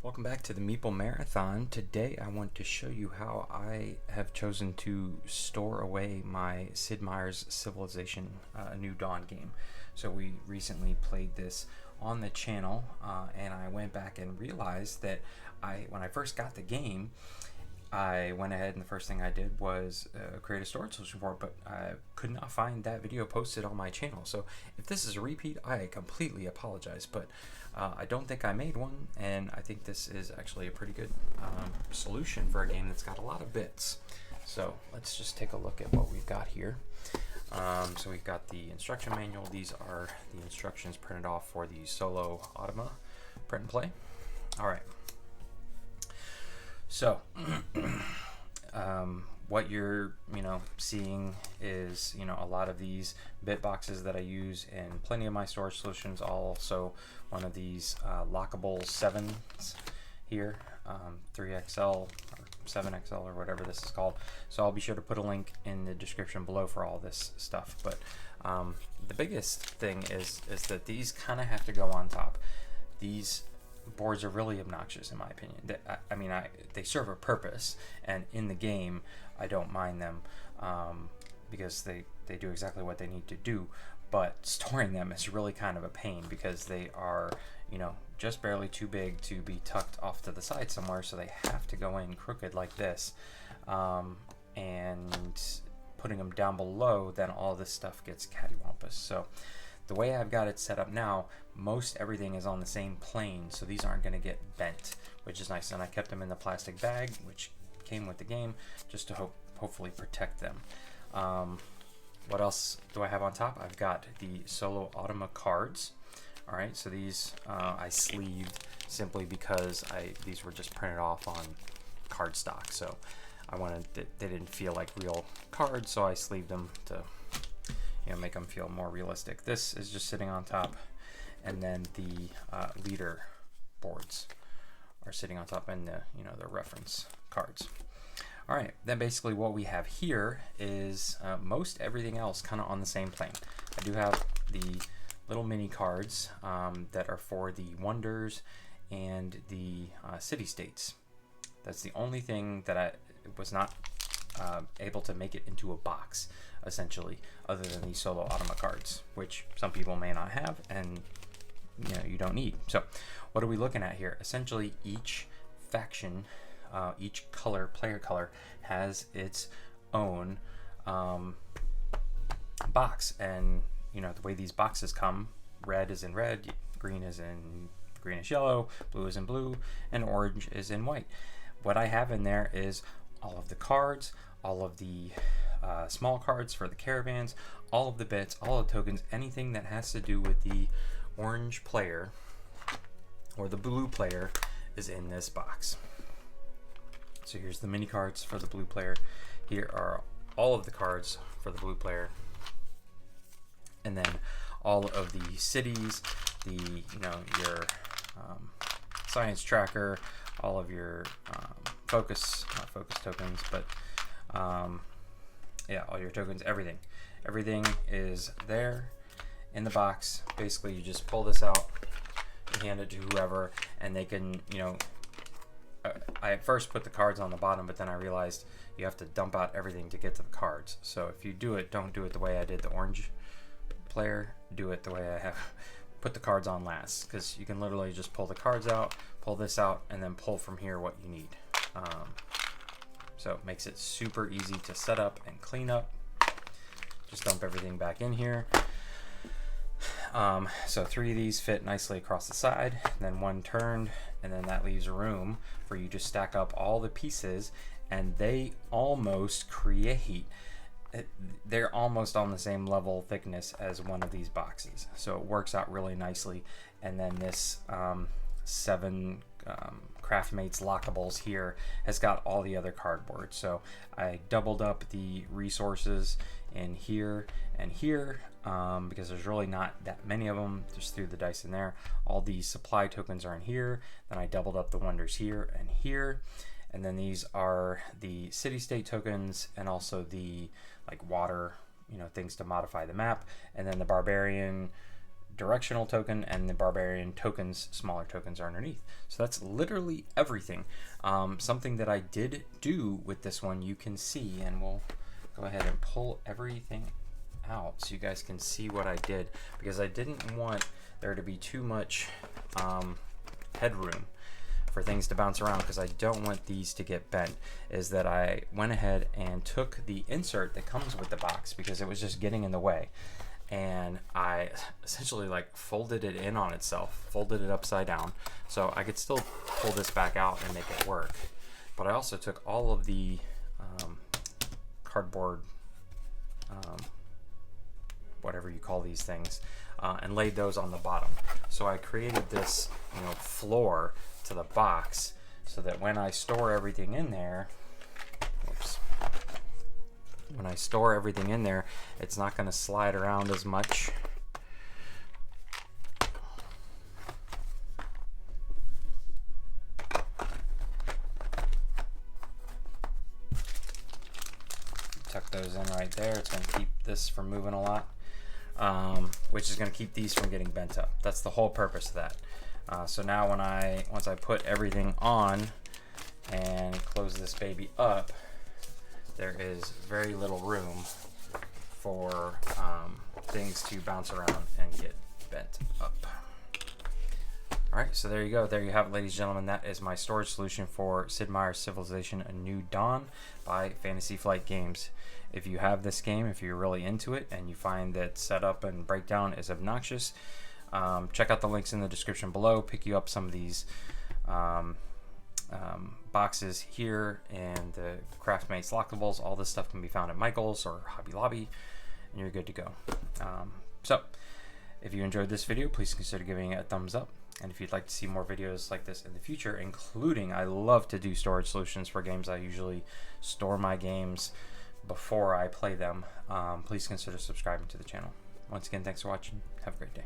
Welcome back to the Meeple Marathon. Today I want to show you how I have chosen to store away my Sid Meier's Civilization A New Dawn game. So we recently played this on the channel and I went back and realized that when I first got the game, I went ahead and the first thing I did was create a storage solution for it, but I could not find that video posted on my channel. So if this is a repeat, I completely apologize, but I don't think I made one, and I think this is actually a pretty good solution for a game that's got a lot of bits. So let's just take a look at what we've got here. So we've got the instruction manual. These are the instructions printed off for the Solo Automa print and play. All right. So, what you're, seeing is, a lot of these bit boxes that I use in plenty of my storage solutions. Also, one of these lockable 7s here, 3XL or 7XL or whatever this is called. So I'll be sure to put a link in the description below for all this stuff. But the biggest thing is that these kind of have to go on top. These boards are really obnoxious in my opinion. They serve a purpose, and in the game I don't mind them because they do exactly what they need to do, but storing them is really kind of a pain because they are just barely too big to be tucked off to the side somewhere, so they have to go in crooked like this, and putting them down below, then all this stuff gets cattywampus. So the way I've got it set up now, most everything is on the same plane, so these aren't going to get bent, which is nice. And I kept them in the plastic bag, which came with the game, just to hopefully protect them. What else do I have on top? I've got the Solo Automa cards. All right, so these I sleeved simply because these were just printed off on cardstock, so they didn't feel like real cards, so I sleeved them to make them feel more realistic. This is just sitting on top, and then the leader boards are sitting on top, and the reference cards. All right, then basically what we have here is most everything else kind of on the same plane. I do have the little mini cards that are for the wonders and the city states. That's the only thing that I was not able to make it into a box, essentially, other than these Solo Automa cards, which some people may not have, and you don't need. So what are we looking at here? Essentially, each faction, each player color, has its own box, and the way these boxes come, red is in red, green is in greenish yellow, blue is in blue, and orange is in white. What I have in there is all of the cards, all of the small cards for the caravans, all of the bits, all the tokens, anything that has to do with the orange player or the blue player is in this box. So here's the mini cards for the blue player. Here are all of the cards for the blue player, and then all of the cities, your science tracker, all of your not focus tokens, but all your tokens, everything is there in the box. Basically, you just pull this out, you hand it to whoever, and they can, I at first put the cards on the bottom, but then I realized you have to dump out everything to get to the cards. So if you do it, don't do it the way I did the orange player. Do it the way I have put the cards on last, because you can literally just pull the cards out, pull this out, and then pull from here what you need. So it makes it super easy to set up and clean up. Just dump everything back in here. So 3 of these fit nicely across the side, then 1 turned, and then that leaves room for you to stack up all the pieces, and they almost they're almost on the same level thickness as one of these boxes. So it works out really nicely. And then this 7 Craftmates lockables here has got all the other cardboard. So I doubled up the resources in here and here because there's really not that many of them. Just threw the dice in there. All these supply tokens are in here. Then I doubled up the wonders here and here. And then these are the city-state tokens, and also the water, things to modify the map. And then the barbarian, directional token, and the barbarian tokens, smaller tokens, are underneath. So that's literally everything. Something that I did do with this one, you can see, and we'll go ahead and pull everything out so you guys can see what I did, because I didn't want there to be too much headroom for things to bounce around, because I don't want these to get bent. Is that I went ahead and took the insert that comes with the box, because it was just getting in the way, and I essentially like folded it in on itself, folded it upside down, so I could still pull this back out and make it work. But I also took all of the cardboard, whatever you call these things, and laid those on the bottom. So I created this, floor to the box, so that when I store everything in there, when I store everything in there, it's not going to slide around as much. Tuck those in right there. It's going to keep this from moving a lot, which is going to keep these from getting bent up. That's the whole purpose of that. So now once I put everything on and close this baby up, there is very little room for things to bounce around and get bent up. All right, so there you go. There you have it, ladies and gentlemen. That is my storage solution for Sid Meier's Civilization: A New Dawn by Fantasy Flight Games. If you have this game, if you're really into it and you find that setup and breakdown is obnoxious, check out the links in the description below. Pick you up some of these boxes here and the Craftmates lockables. All this stuff can be found at Michael's or Hobby Lobby, and you're good to go. So if you enjoyed this video, please consider giving it a thumbs up. And if you'd like to see more videos like this in the future, including, I love to do storage solutions for games. I usually store my games before I play them. Please consider subscribing to the channel. Once again, thanks for watching. Have a great day.